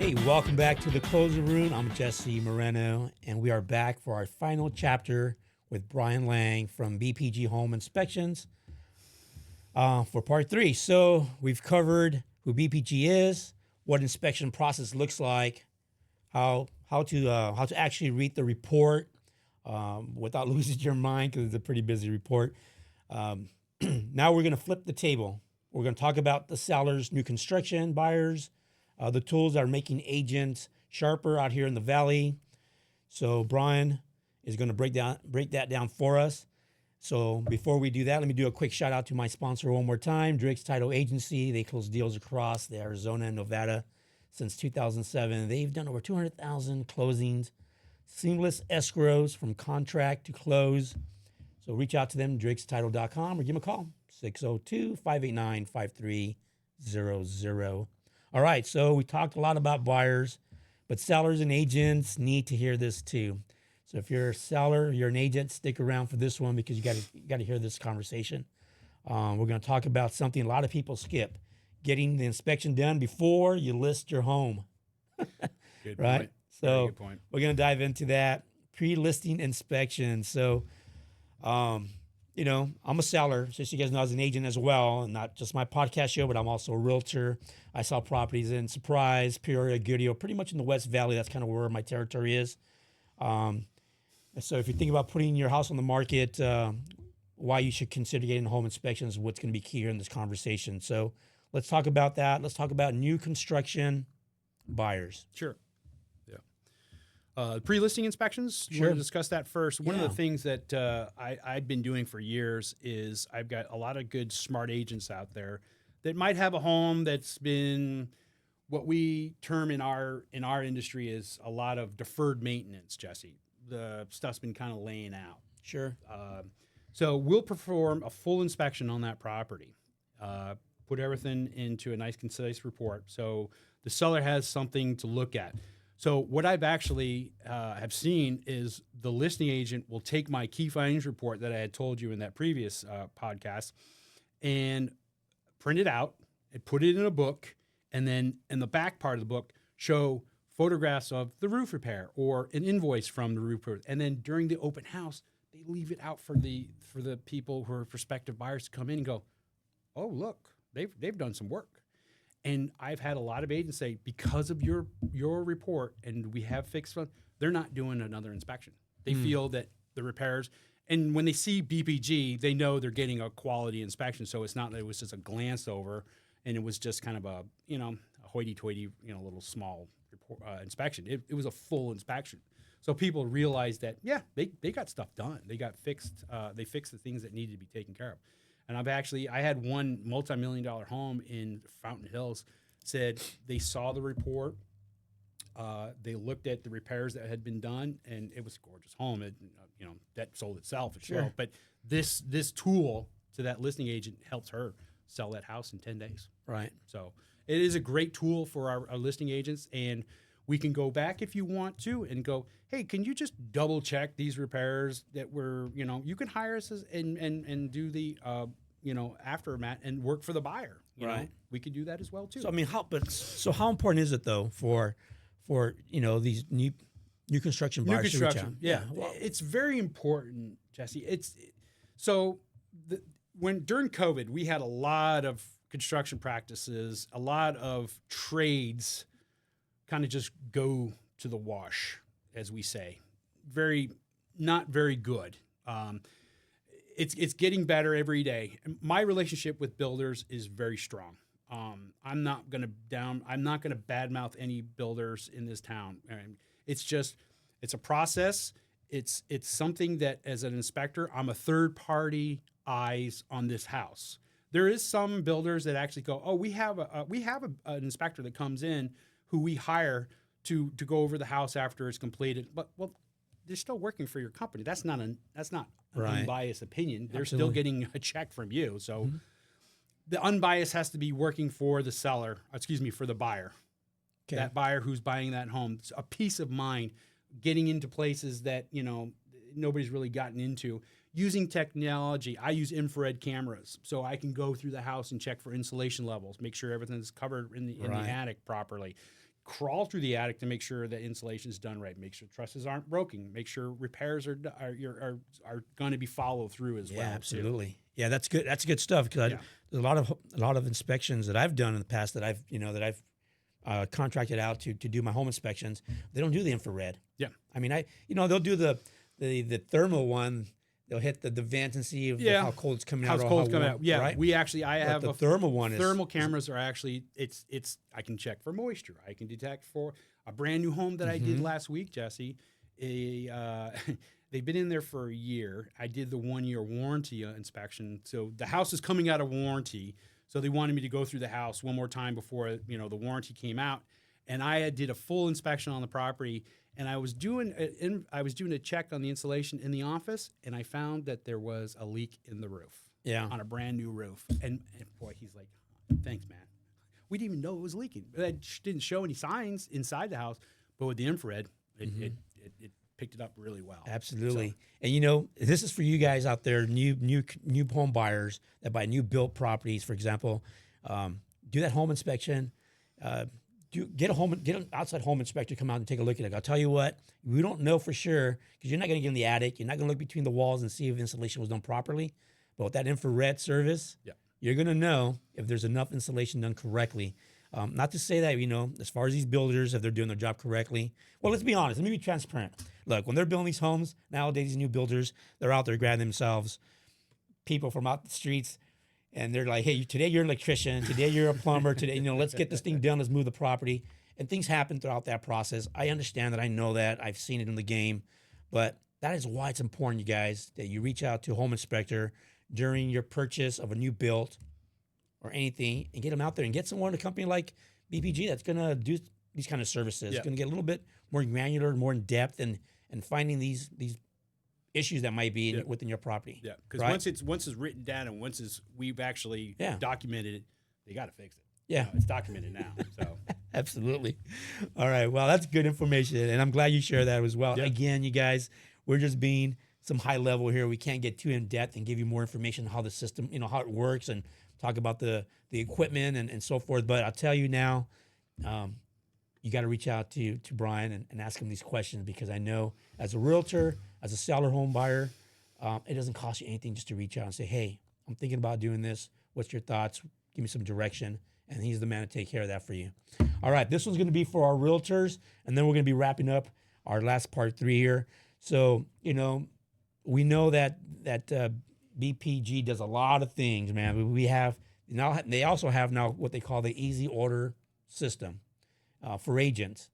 Hey, welcome back to the Closer Room. I'm Jesse Moreno, and we are back for our final chapter with Brian Lang from BPG Home Inspections for part 3. So we've covered who BPG is, what inspection process looks like, how to actually read the report without losing your mind, because it's a pretty busy report. Now we're going to flip the table. We're going to talk about the sellers, new construction buyers, the tools that are making agents sharper out here in the valley. So Brian is going to break that down for us. So before we do that, let me do a quick shout out to my sponsor one more time, Driggs Title Agency. They close deals across the Arizona and Nevada since 2007. They've done over 200,000 closings, seamless escrows from contract to close. So reach out to them, driggstitle.com, or give them a call, 602-589-5300. All right, so we talked a lot about buyers, but sellers and agents need to hear this too. So if you're a seller, you're an agent, stick around for this one, because you got to hear this conversation. We're going to talk about something a lot of people skip: getting the inspection done before you list your home. Good right? point. So Very good point. We're going to dive into that pre-listing inspection. So, I'm a seller, just so you guys know, as an agent as well, and not just my podcast show, but I'm also a realtor. I sell properties in Surprise, Peoria, Goodyear, pretty much in the West Valley. That's kind of where my territory is. So if you think about putting your house on the market, why you should consider getting home inspections is what's going to be key here in this conversation. So let's talk about that. Let's talk about new construction buyers. Sure. Yeah. Pre-listing inspections. Sure. We're going to discuss that first. One of Yeah. the things that I've been doing for years is I've got a lot of good smart agents out there that might have a home that's been what we term in our industry is a lot of deferred maintenance, Jesse. The stuff's been kind of laying out. Sure. So we'll perform a full inspection on that property, put everything into a nice, concise report, so the seller has something to look at. So what I've actually have seen is the listing agent will take my key findings report that I had told you in that previous podcast and print it out and put it in a book, and then in the back part of the book show photographs of the roof repair or an invoice from the roof repair. And then during the open house, they leave it out for the people who are prospective buyers to come in and go, oh, look, they've done some work. And I've had a lot of agents say, because of your report and we have fixed one, they're not doing another inspection. They feel that the repairs, and when they see BPG, they know they're getting a quality inspection. So it's not that it was just a glance over and it was just kind of a hoity-toity, little small report, inspection. It was a full inspection. So people realize that, yeah, they got stuff done. They got fixed. They fixed the things that needed to be taken care of. And I had one multi-million-dollar home in Fountain Hills said they saw the report. They looked at the repairs that had been done, and it was a gorgeous home. That sold itself. Sure. But this tool to that listing agent helps her sell that house in 10 days. Right. So it is a great tool for our listing agents, and we can go back if you want to and go, hey, can you just double check these repairs that were, you can hire us and do the, aftermath and work for the buyer. You know, we could do that as well too. So I mean, how important is it though for these new construction buyers? New construction, to reach out? yeah. Well, It's very important, Jesse. During COVID, we had a lot of construction practices, a lot of trades kind of just go to the wash, as we say. Not very good. It's getting better every day. My relationship with builders is very strong. I'm not going to badmouth any builders in this town. It's a process. It's something that, as an inspector, I'm a third party eyes on this house. There is some builders that actually go, oh, we have an inspector that comes in who we hire to go over the house after it's completed. But they're still working for your company. That's not an unbiased opinion. They're Absolutely. still getting a check from you. So the unbiased has to be working for the for the buyer. Okay. That buyer who's buying that home. It's a peace of mind, getting into places that nobody's really gotten into. Using technology, I use infrared cameras, so I can go through the house and check for insulation levels, make sure everything's covered in the attic properly. crawl through the attic to make sure that insulation is done right, make sure trusses aren't broken, make sure repairs are going to be followed through as well. Yeah, absolutely. Yeah, that's good. That's good stuff because there's a lot of inspections that I've done in the past that I've contracted out to do my home inspections. They don't do the infrared. Yeah. I mean, they'll do the thermal one. They'll hit the vents and see how cold it's coming out. How cold it's coming out. Yeah. Right? I have the thermal one. Thermal cameras are actually, I can check for moisture. I can detect for a brand new home that I did last week, Jesse. They've been in there for a year. I did the 1-year warranty inspection. So the house is coming out of warranty. So they wanted me to go through the house one more time before, the warranty came out. And I did a full inspection on the property, and I was doing a check on the insulation in the office, and I found that there was a leak in the roof. Yeah. On a brand new roof. And boy, he's like, "Thanks, man. We didn't even know it was leaking." It didn't show any signs inside the house, but with the infrared, it picked it up really well. Absolutely. So, and this is for you guys out there, new home buyers that buy new built properties, for example. Do that home inspection. Get an outside home inspector to come out and take a look at it. I'll tell you what, we don't know for sure because you're not going to get in the attic. You're not going to look between the walls and see if insulation was done properly. But with that infrared service, you're going to know if there's enough insulation done correctly. Not to say that, as far as these builders, if they're doing their job correctly. Well, let's be honest. Let me be transparent. Look, when they're building these homes, nowadays, these new builders, they're out there grabbing themselves people from out the streets. And they're like, "Hey, today you're an electrician. Today you're a plumber. Today, let's get this thing done. Let's move the property." And things happen throughout that process. I understand that. I know that. I've seen it in the game. But that is why it's important, you guys, that you reach out to a home inspector during your purchase of a new build or anything and get them out there and get someone, a company like BPG that's going to do these kind of services. It's going to get a little bit more granular, more in depth, and finding these issues that might be within your property. Yeah, because once it's written down and we've actually documented it, they got to fix it. Yeah, it's documented now. So absolutely. All right. Well, that's good information, and I'm glad you share that as well. Again, you guys, we're just being some high level here. We can't get too in depth and give you more information on how the system, how it works, and talk about the equipment and so forth. But I'll tell you now, you got to reach out to Brian and ask him these questions, because I know as a realtor, as a seller home buyer, it doesn't cost you anything just to reach out and say, "Hey, I'm thinking about doing this. What's your thoughts? Give me some direction." And he's the man to take care of that for you. All right, this one's going to be for our realtors, and then we're going to be wrapping up our last part 3 here. So, we know that BPG does a lot of things, man. We have now. They also have now what they call the EZOrder system for agents.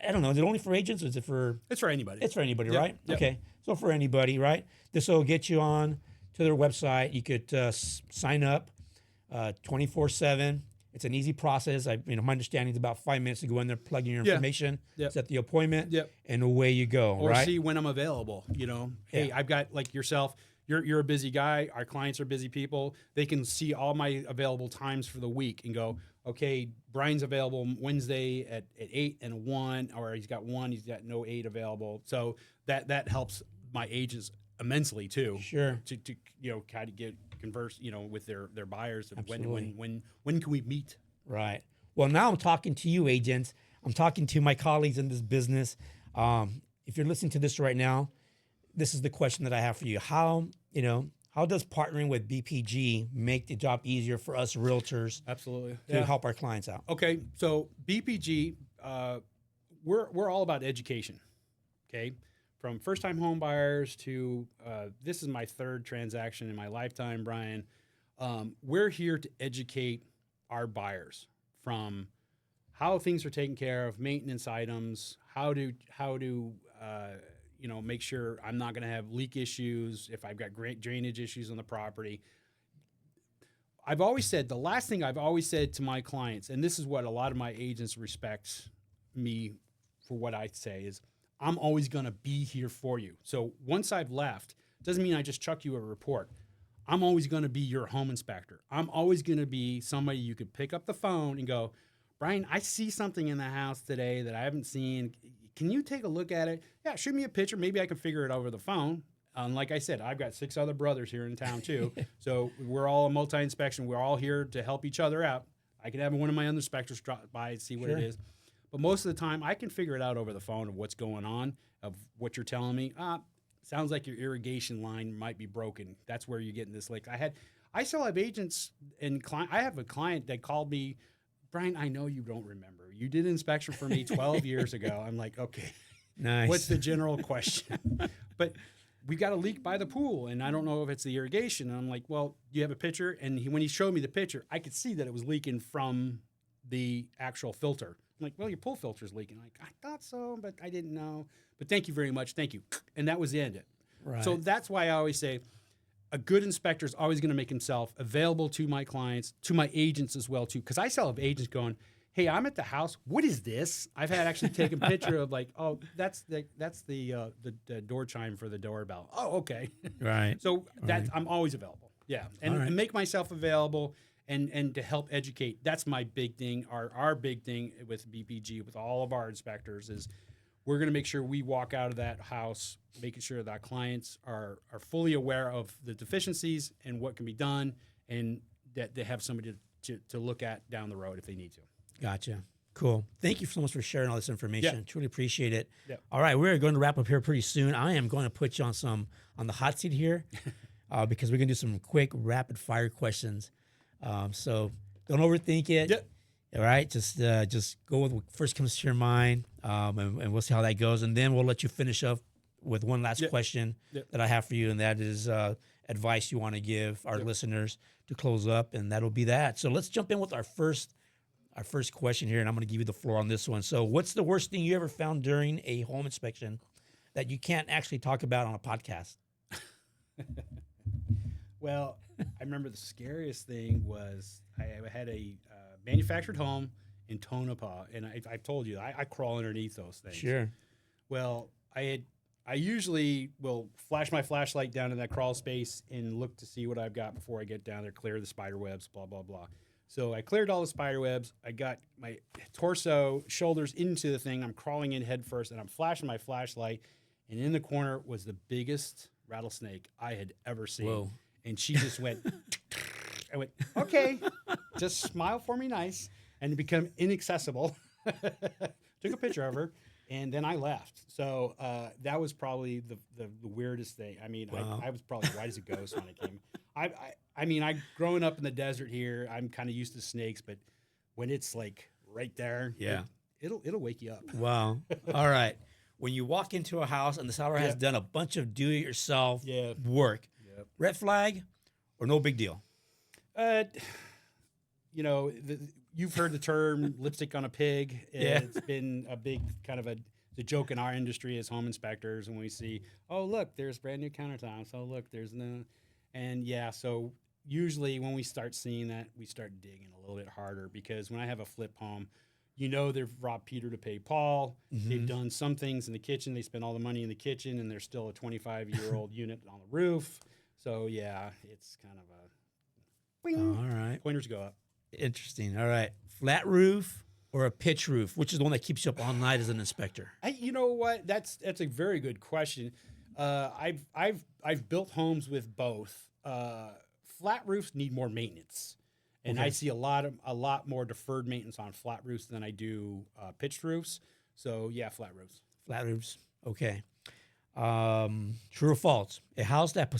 I don't know. Is it only for agents, or is it for? It's for anybody. It's for anybody, right? Yep. Okay. So for anybody, right? This will get you on to their website. You could sign up 24/7. It's an easy process. My understanding is about 5 minutes to go in there, plug in your information, set the appointment, and away you go. Or right? see when I'm available. Hey, I've got, like yourself. You're a busy guy. Our clients are busy people. They can see all my available times for the week and go, "Okay, Brian's available Wednesday at 8 and 1, or he's got 1, he's got no 8 available." So that helps my agents immensely too. Sure. To kind of converse with their buyers. Absolutely. When can we meet? Right. Well, now I'm talking to you, agents. I'm talking to my colleagues in this business. If you're listening to this right now, this is the question that I have for you. How does partnering with BPG make the job easier for us realtors? Absolutely. To help our clients out? Okay, so BPG, we're all about education. Okay, from first-time home buyers to this is my 3rd transaction in my lifetime, Brian. We're here to educate our buyers from how things are taken care of, maintenance items, how to make sure I'm not going to have leak issues, if I've got great drainage issues on the property. I've always said, the last thing I've always said to my clients, and this is what a lot of my agents respect me for what I say, is I'm always going to be here for you. So once I've left, doesn't mean I just chuck you a report. I'm always going to be your home inspector. I'm always going to be somebody you could pick up the phone and go, "Brian, I see something in the house today that I haven't seen. Can you take a look at it? Yeah, shoot me a picture. Maybe I can figure it over the phone." Like I said, I've got 6 other brothers here in town too. So we're all a multi-inspection. We're all here to help each other out. I could have one of my other inspectors drop by and see what it is. But most of the time, I can figure it out over the phone of what's going on, of what you're telling me. Sounds like your irrigation line might be broken. That's where you're getting this leak. I still have agents and I have a client that called me, Brian, I know you don't remember. You did an inspection for me 12 years ago. I'm like, okay, Nice. what's the general question? But we got a leak by the pool, and I don't know if it's the irrigation. And I'm like, well, do you have a picture? And when he showed me the picture, I could see that it was leaking from the actual filter. I'm like, well, your pool filter's leaking. I'm like, I thought so, but I didn't know. But thank you very much. Thank you. And that was the end of it. Right. So that's why I always say a good inspector is always going to make himself available to my clients, to my agents as well, too. Because I still have agents going, hey, I'm at the house. What is this? I've had actually taken a picture of like, oh, that's the door chime for the doorbell. Oh, okay. Right. So I'm always available. Yeah, and make myself available and to help educate. That's my big thing. Our big thing with BPG, with all of our inspectors, is we're going to make sure we walk out of that house making sure that clients are fully aware of the deficiencies and what can be done, and that they have somebody to look at down the road if they need to. Gotcha. Cool. Thank you so much for sharing all this information. Yeah. Truly appreciate it. Yeah. All right, we're going to wrap up here pretty soon. I am going to put you on the hot seat here because we're going to do some quick rapid fire questions. So don't overthink it. Yep. All right, just go with what first comes to your mind, and we'll see how that goes, and then we'll let you finish up with one last question that I have for you, and that is advice you want to give our listeners to close up, and that'll be that. So let's jump in with our first question here, and I'm going to give you the floor on this one. So what's the worst thing you ever found during a home inspection that you can't actually talk about on a podcast? Well, I remember the scariest thing was I had a manufactured home in Tonopah, and I've told you, I crawl underneath those things. Sure. Well, I usually will flash my flashlight down in that crawl space and look to see what I've got before I get down there, clear the spider webs, blah, blah, blah. So I cleared all the spider webs. I got my torso, shoulders into the thing. I'm crawling in head first, and I'm flashing my flashlight. And in the corner was the biggest rattlesnake I had ever seen. Whoa. And she just went, I went, okay, just smile for me nice. And become inaccessible. Took a picture of her, and then I left. So that was probably the weirdest thing. I mean, wow. I was probably white as a ghost when I came. I mean, growing up in the desert here, I'm kind of used to snakes, but when it's like right there, it'll wake you up. Wow. All right. When you walk into a house and the seller has done a bunch of do-it-yourself work, red flag or no big deal? You know, you've heard the term lipstick on a pig. It's been a big kind of the joke in our industry as home inspectors, and we see, oh, look, there's brand new countertops. Oh, look, there's no, and so usually when we start seeing that, we start digging a little bit harder, because when I have a flip home, you know, they've robbed Peter to pay Paul. Mm-hmm. They've done some things in the kitchen. They spend all the money in the kitchen, and there's still a 25-year-old unit on the roof. So, it's kind of a bing. All right. Pointers go up. Interesting. All right. Flat roof or a pitch roof? Which is the one that keeps you up all night as an inspector? You know what? That's a very good question. I've built homes with both. Flat roofs need more maintenance. And I see a lot more deferred maintenance on flat roofs than I do pitched roofs. So flat roofs. Flat roofs. Okay. True or false? A house that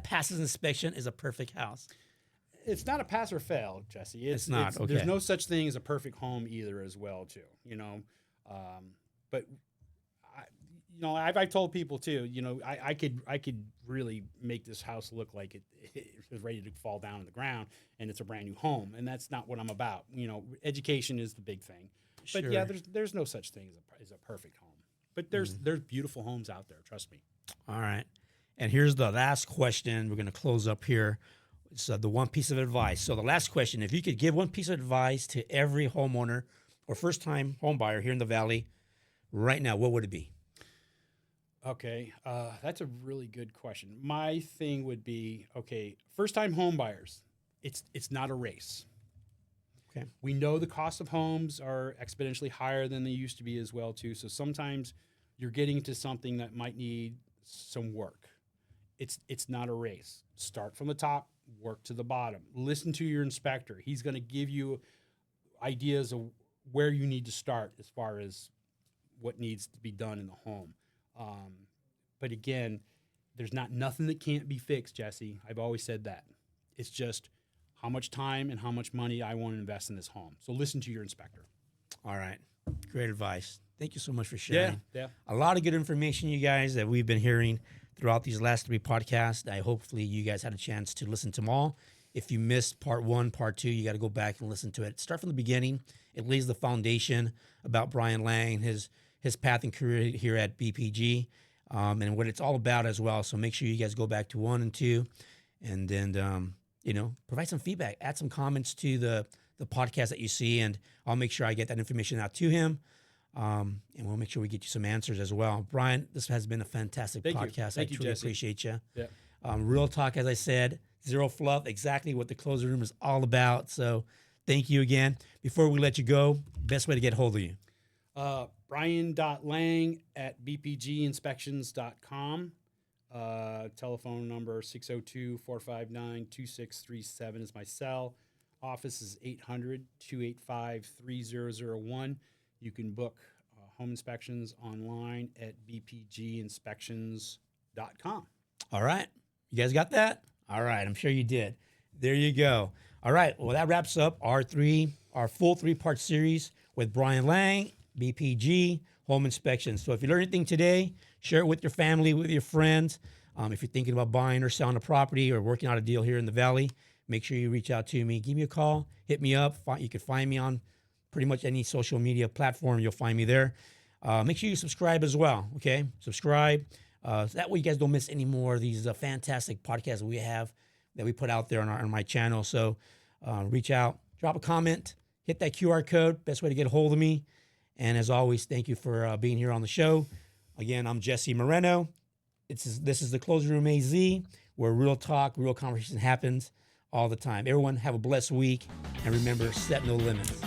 passes inspection is a perfect house. It's not a pass or fail, Jesse. It's not. Okay. There's no such thing as a perfect home either, as well, too. You know, but I've told people too. You know, I could really make this house look like it was ready to fall down on the ground, and it's a brand new home, and that's not what I'm about. You know, education is the big thing. But sure. there's no such thing as a perfect home. But there's beautiful homes out there. Trust me. All right. And here's the last question. We're going to close up here. It's the one piece of advice. So the last question: if you could give one piece of advice to every homeowner or first-time home buyer here in the Valley right now, what would it be? Okay, that's a really good question. My thing would be, first-time home buyers, it's not a race. Okay. We know the cost of homes are exponentially higher than they used to be as well, too. So sometimes you're getting to something that might need some work. It's not a race. Start from the top, work to the bottom. Listen to your inspector. He's going to give you ideas of where you need to start as far as what needs to be done in the home. But again, there's nothing that can't be fixed, Jesse. I've always said that. It's just how much time and how much money I want to invest in this home. So listen to your inspector. All right. Great advice. Thank you so much for sharing. Yeah. A lot of good information, you guys, that we've been hearing throughout these last 3 podcasts. Hopefully you guys had a chance to listen to them all. If you missed part 1, part 2, you got to go back and listen to it. Start from the beginning. It lays the foundation about Brian Lang, his path and career here at BPG, and what it's all about as well. So make sure you guys go back to 1 and 2, and then provide some feedback, add some comments to the podcast that you see, and I'll make sure I get that information out to him. And we'll make sure we get you some answers as well. Brian, this has been a fantastic podcast. Thank you, truly Jesse. appreciate you. Yeah. Real talk, as I said, zero fluff, exactly what the closing room is all about. So thank you again. Before we let you go, best way to get a hold of you. Brian.lang@bpginspections.com. Telephone number 602-459-2637 is my cell. Office is 800-285-3001. You can book home inspections online at bpginspections.com. All right. You guys got that? All right. I'm sure you did. There you go. All right. Well, that wraps up our full 3-part series with Brian Lang, BPG Home Inspections. So if you learned anything today, share it with your family, with your friends. If you're thinking about buying or selling a property or working out a deal here in the Valley, make sure you reach out to me. Give me a call. Hit me up. You can find me on pretty much any social media platform. You'll find me there. Make sure you subscribe as well, okay? Subscribe. So that way you guys don't miss any more of these fantastic podcasts that we put out there on my channel. So reach out, drop a comment, hit that QR code. Best way to get a hold of me. And as always, thank you for being here on the show. Again, I'm Jesse Moreno. This is the Closing Room AZ, where real talk, real conversation happens all the time. Everyone have a blessed week. And remember, set no limits.